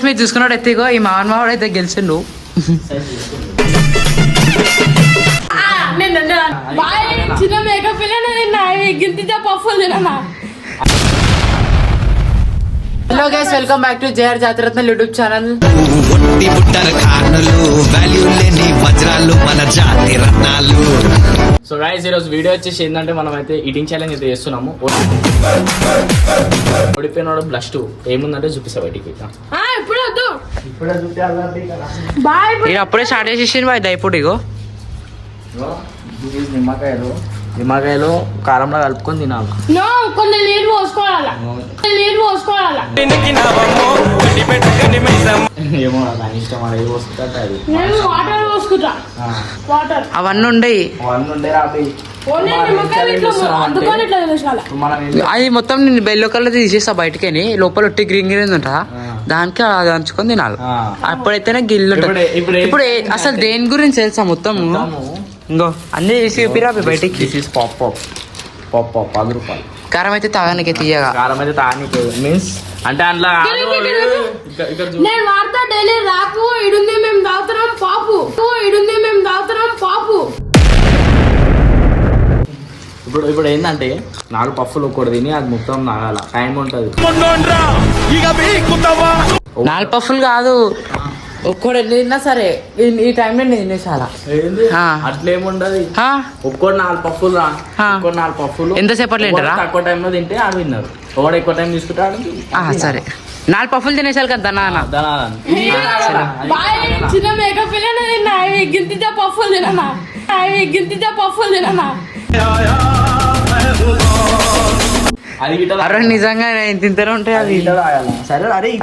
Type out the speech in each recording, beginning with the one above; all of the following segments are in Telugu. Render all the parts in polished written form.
మీరు చూసుకున్నాడు ఎత్తిగో ఈ మావాడు అయితే గెలిచిండు. చిన్న makeup hello guys, welcome back to JR Jathiratna YouTube channel. So guys ఈరోజు వీడియో వచ్చేసి ఏంటంటే మనం అయితే ఈటింగ్ ఛాలెంజ్ అయితే చేస్తున్నాము. ఓడిపోయినాడు ప్లస్ 2 ఏముందంటే చూపిస్తా బయటికి. అప్పుడే స్టార్ట్ చేసేసి దయపూడి ఇగో నిమ్మకాయలు కారంలో కలుపుకొని తినాలి. కొన్ని నీళ్ళు పోసుకోవాలా. ఏమో దాని ఇష్టం, అది పోసుకుంటే అది వాటర్ పోసుకుంటా. వాటర్ అవన్నీ ఉండయి. అది మొత్తం నేను బెల్లో కలర్ తీసేస్తా బయటకని, లోపల ఒట్టి గ్రీన్ గ్రీన్ ఉంటా, దానికి అది దంచుకొని తినాలి. అప్పుడైతేనే గిల్లు. ఇప్పుడు అసలు దేని గురించి తెలుసా మొత్తం? ఇంకో అన్ని తీసి చూపిరా బయటికి. పాప్ 10 రూపాయలు. కారం అయితే తాగానికి తీయగా. కారం అయితే తాగానికి మీన్స్ అంటే అందులో నేను వాడతా డైలీ రాపు ఇడుంది మేము తాగుతున్నాం పాపు, ఇడుంది మేము తాగుతున్నాం పాపు. ఇప్పుడు ఏంటంటే 4 పఫ్ఫులు ఒక్కటి తిని అది మొత్తం తాగాల, టైం ఉంటుంది. 4 పఫ్ఫులు కాదు, ఒక్కడు తిన్నా సరే ఈ టైంలో నేను తినేసాలా. అట్లేముండదు, ఒక్కటి 4 పఫ్ఫులు రా, ఒక్కటి 4 పఫ్ఫులు ఎంతసేపట్లో తింటారా? తక్కువ టైంలో తింటే ఆడు విన్నారు, ఒకడు ఎక్కువ టైం తీసుకుంటాడు. సరే 4 పఫ్ఫులు తినేసాలి కదా చిన్న మేకప్ గిల్తిద్దా పఫ్ఫులు తిననా, గిల్తిద్దా పఫ్ఫులు తిననా. అరే నిజంగా తింటూనే ఉంటాయి అది.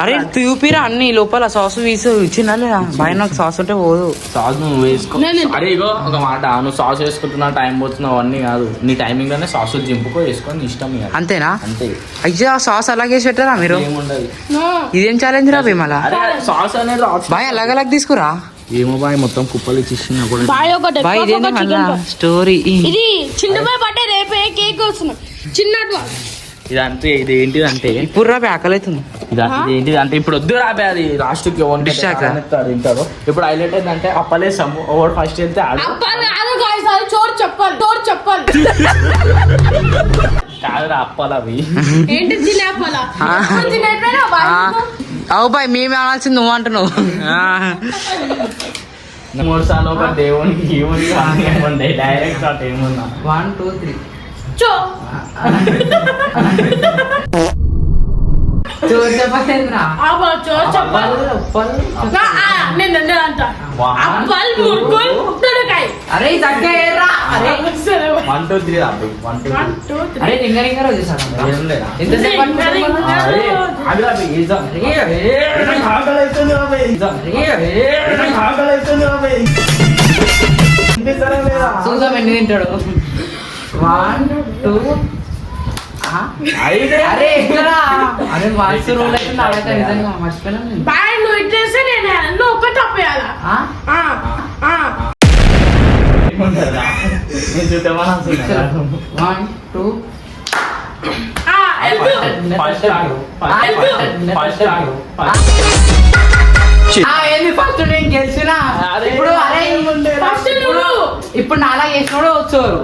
అరే చూపిరా అన్ని లోపల సాసు వీసు ఇచ్చిన బాయ్, నాకు సాస్ ఉంటే పోదు. సాస్ నువ్వు వేసుకో. అరే ఇగో ఒక మాట, నువ్వు సాస్ వేసుకుంటున్నా టైం పోతున్నావు అవన్నీ కాదు, నీ టైమింగ్ లోనే సాసులు జింపుకో వేసుకొని ఇష్టం. అంతేనా? అంతే. అయ్యా సాస్ అలాగే పెట్టారా మీరు? ఏముండదు. ఇదేం ఛాలెంజ్ రా మళ్ళా? సాస్ అనేది బాయ్ అలాగ తీసుకురా. ఏమో బాయ్ మొత్తం కుప్పలు ఇచ్చేసిన స్టోరీ. ఇది చిన్నబాయ్ బట్టే రేపే కేక్ వస్తున్నాం చిన్నట్టు. ఇదంటే ఇది ఏంటిది అంటే ఇప్పుడు రాబే ఆకలి అవుతుంది. ఏంటిది అంటే ఇప్పుడు వద్దు రాబే, అది లాస్ట్ కి తింటారు. ఇప్పుడు హైలైట్ ఏంటంటే అప్పలేసాము, ఒకటి ఫస్ట్ వెళ్తే చోరు చెప్పాలి కాదురా అప్పాలి అవి. ఏంటి తినేపాలా? అవు బాయ్ మేమే అనాల్సింది, నువ్వు అంటున్నావు. 3 సార్లు ఒక దేవునికి డైరెక్ట్ అట్ ఏమున్నా 1 2 3 చూసాం ఎన్ని తింటాడు. 1 2 అరే వాసు రోల్ అయితే నిజంగా మర్చిపోయినా. బాయ్ నువ్వు ఇచ్చేస్తే నేను ఒక్క తప్పేయాలా? 1 2 ఏంది ఫస్ట్ నేను గెలిచినా. ఇప్పుడు నాలా చేసినోడు వచ్చారు,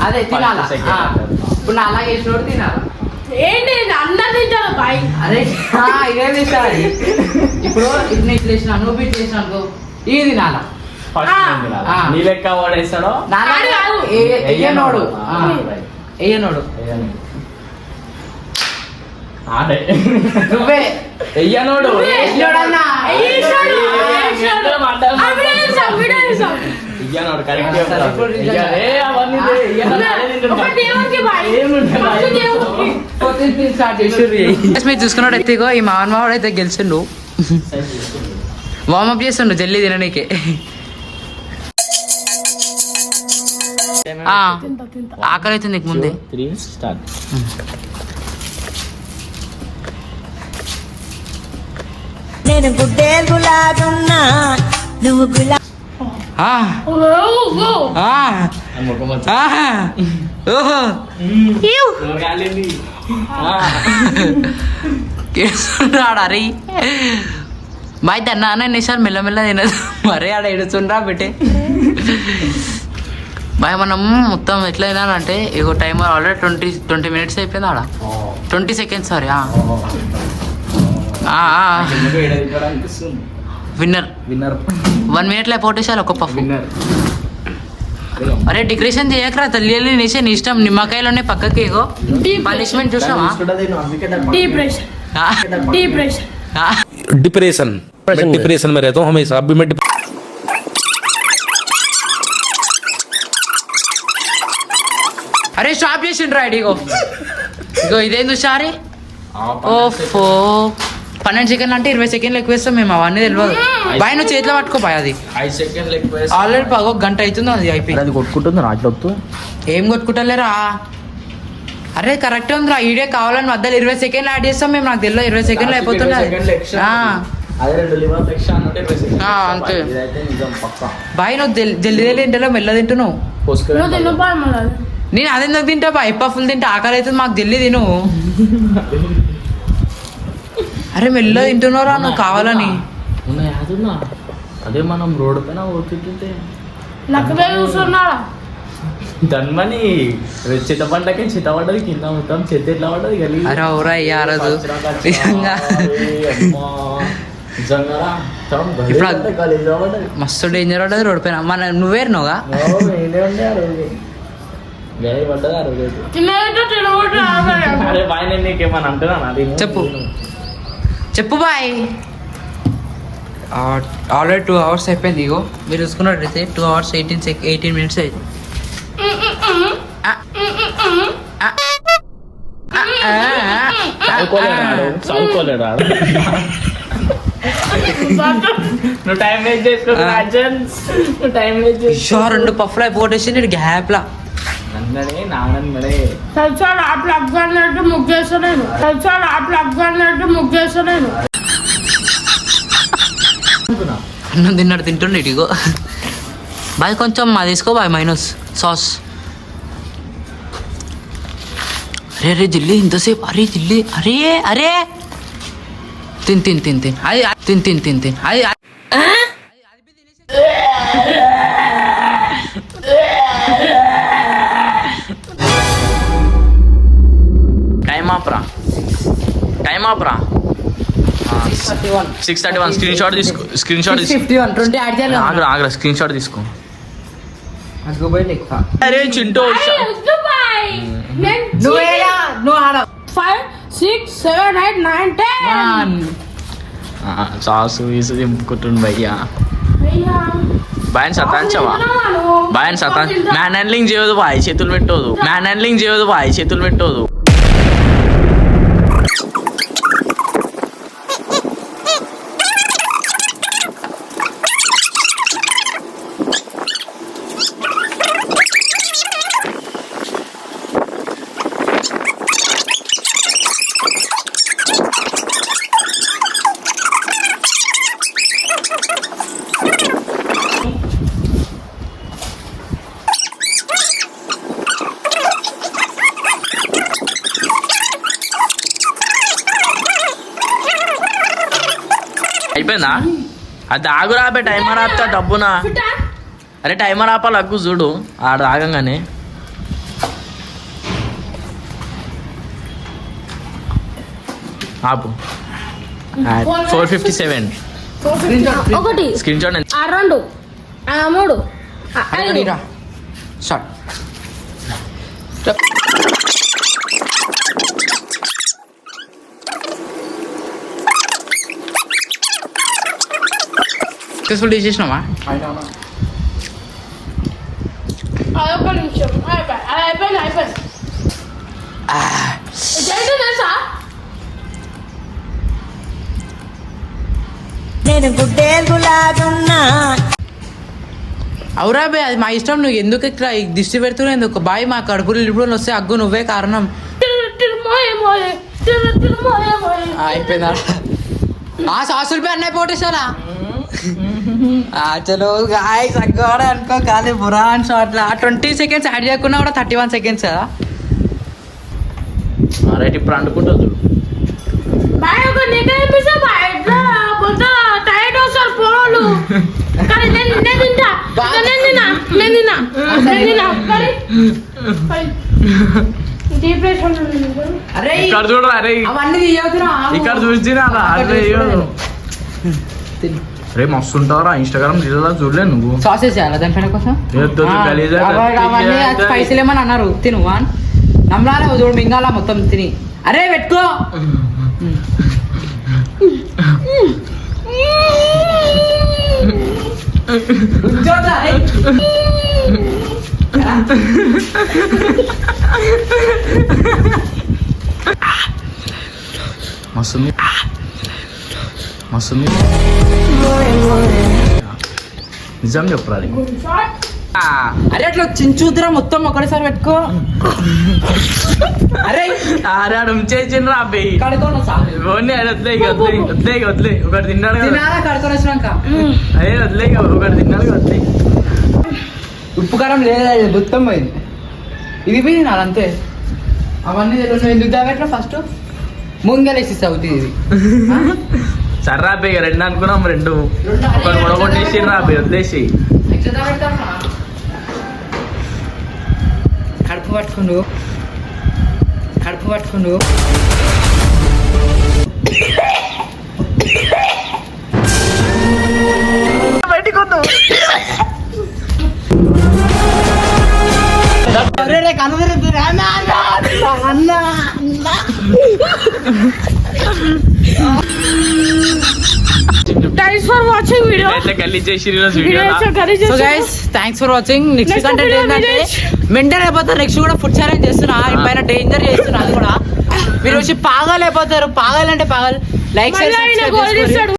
అదే తినాలా. ఇప్పుడు నాలా చేసినోడు తినాలా. ఏంటి అందరు తింటారు బాయ్. అరే ఇదే తింటారు. ఇప్పుడు ఇట్లా ఇట్లా వేసిన, నువ్వు ఇట్లా వేసిన అనుకో, ఇది తినాలా. నీ లెక్క వాడేస్తాడో ఎయ్యనోడు నువ్వే ఎయ్యనోడు మీరు చూసుకున్నాడు ఎత్తిగో ఈ మావాడు అయితే గెలిచిండు. వార్మప్ చేస్తుండు జల్లి తిననీకే. ఆకలి అవుతుంది నీకు ముందే. 3 స్టార్ట్. నేను గుడ్డే గులాబున్నా నువ్వు గులా అరే బాయ్ తన్నా అన్న సార్ మెల్లమెల్ల తినదు మరే ఆడ ఎడుతుండ్రా పెట్టే బాయ్. మనం మొత్తం ఎట్లా తినాలంటే ఇగో టైమర్ ఆల్రెడీ 20 minutes అయిపోయింది ఆడ 20 seconds సారీ. విన్నర్ 1 minute లో పోటేసాలి ఒక పఫ్. అరే డెకరేషన్ చేయకరా తల్లి నేసే నీ ఇష్టం. నిమ్మకాయలోనే పక్కకి ఇగో పనిష్మెంట్ చూసావా. डिप्रेशन में रहता हूँ हमेशा. अभी मैं అరే స్టాప్ చేసిండ్రా ఇగో ఇగో ఇదేందు సారీ. ఓఫో 12 seconds అంటే 20 seconds ఎక్కువ వేస్తాం మేము. అవన్నీ తెలియదు బాయ్. నువ్వు చేతిలో పట్టుకో బాయ్. అది 5 seconds ఎక్కువ ఆల్రెడీ ఒక గంట అవుతుంది అది అయిపోయింది. అది కొట్టుకుంటుంది రాజు. ఏం కొట్టుకుంటలేరా. అరే కరెక్ట్ ఉందిరా. ఈడే కావాలని మధ్యలో 20 seconds యాడ్ చేస్తాం మేము. నాకు తెలియదు 20 seconds అయిపోతుంది. అంతే బాయ్. నువ్వు జల్దీ తింటాలో మెల్ల తింటున్నావు. నేను అదెందుకు తింటా బాయ్. పఫుల్ తింటా ఆకలి అవుతుంది మాకు జల్దీ తిను. అరే మెల్ల తింటున్నారా నువ్వు కావాలని. అదే మనం రోడ్డు పైన పోతుంటే దన్మని చిత్తపడ్డకి చిత్తపడ్డది కింద మొత్తం చెత్త ఎట్లా పడ్డది కలిగి. అరే ఔరా అయ్యారదు ఇప్పుడు మస్తు డేంజర్ పడ్డది రోడ్ పైన. మన నువ్వేరునోగా చెప్పు చెప్పు బాయ్. ఆల్రెడీ 2 hours అయిపోయింది. ఇగో మీరు చూసుకున్నట్టయితే 2 hours 18 minutes అయింది. నువ్వు టైం వేస్ట్ చేసుకో. 2 పఫ్లు అయిపోటేసి నేను గ్యాప్ లా అన్నం తిన్నాడు తింటుండే ఇగో బాయ్. కొంచెం మా తీసుకో బాయ్ మైనస్ సాస్. అరే అరే జిల్లి ఇంతసేపు. అరే జిల్లి అరే అరే తిన్ తిన్ తిన్ తిన్ అది తిన్ తిన్ తిన్ తిన్ అది టైం ఆపరా 6:31. స్క్రీన్ షాట్ తీసుకో. Screen shot Agra screen shot తీసుకో. అరే చింటూ 5 6 7 8 9 10 సాసు వీసు దింపుకుంటుండు భయ్యా. బాయ్ సతాంచవా బాయ్ మ్యాన్ హ్యాండ్లింగ్ చేయదు బాయ్. చేతులు పెట్టదు. అయిపోయిందా? అది ఆగురా ఆపే. టైమర్ ఆపుతా డబ్బునా. అరే టైమర్ ఆపాలి అగ్గు చూడు ఆడ ఆగంగానే. ఆపు. 4:57. ఒకటి స్క్రీన్ షాట్ 2 3 5 షాట్. సక్సెస్ఫుల్ చేసినావా? అదొక నిమిషం అయిపోయింది. తెలుసా నేను గుడ్డే గులాబున్నా అవురా బే అది మా ఇష్టం, నువ్వు ఎందుకు ఇట్లా ఈ దిష్టి పెడుతున్నావు ఎందుకు? బాయ్ మా కడుపులు ఇప్పుడు వస్తే అగ్గు నువ్వే కారణం. అయిపోయిందా సాసులు పే అన్నయ్య పోటేసారా? చలో గాయస్ అగ్గోడా అనుకో ఖాళీ బురాన్ షార్ట్ 20 seconds యాడ్ చేయకుండా కూడా 31 seconds కదా. రైట్ ఇప్పుడు అండుకుంటా చూడు. బాయ్ ఒక నీకే అనిపిస్తా బాయ్ ఇట్లా కొంత టైట్ వస్తారు పోలు. కానీ నేను తింటా అరే ఇక్కడ చూడరా అరే, అవన్నీ తీయకురా. ఇక్కడ చూసినా రే మస్తు ఉంటావురా. ఇన్స్టాగ్రామ్ రీల్లో చూడలే నువ్వు? సాసెస్ చేయాలా దానిపైన కోసం? అవన్నీ స్పైసీలు ఏమని అన్నారు తిను వన్ నమ్మలారా చూడు మింగాలా మొత్తం తిని. అరే పెట్టుకో మస్తుంది మస్తుంది. నిజం చెప్పురా అది. అరే అట్లా చించుద్రా మొత్తం ఒకటేసారి పెట్టుకో. అరే అరే ఆడ ఉంచేసిండ్రా అబ్బాయి. కడుకోను వదిలే ఒకటి తిన్నాడు కదా. తినాలా కడుకొని వచ్చినాక? అదే వదిలే ఒకటి తిన్నాడు వదిలే. ఉప్పు కారం లేదా మొత్తం పోయింది. ఇది పోయి తినాలి అంతే. అవన్నీ తెలియదు ఎందుకు దాబెట్లా ఫస్ట్ ముంగలేసి అవుతుంది ఇది. సర్రా అబ్బాయి రెండు అనుకున్నాం, రెండు ఒకటి గొడగొట్టేసిండ్రా అబ్బాయి వదిలేసి. కడుపు పట్టుకుండు కడుపు పట్టుకుండు. బయటికి వద్దు. Thanks for watching video. So guys thanks for watching. Next content ఏంటంటే మెంటల్ అయిపోతారు. నెక్స్ట్ కూడా ఫుడ్ ఛాలెంజ్ చేస్తున్నా. పైన డేంజర్ చేస్తున్నా. అది కూడా మీరు వచ్చి పాగాలు అయిపోతారు. పాగాలంటే పాగాలు. లైక్ మళ్ళీ ఆయన గోల్ చేస్తాడు.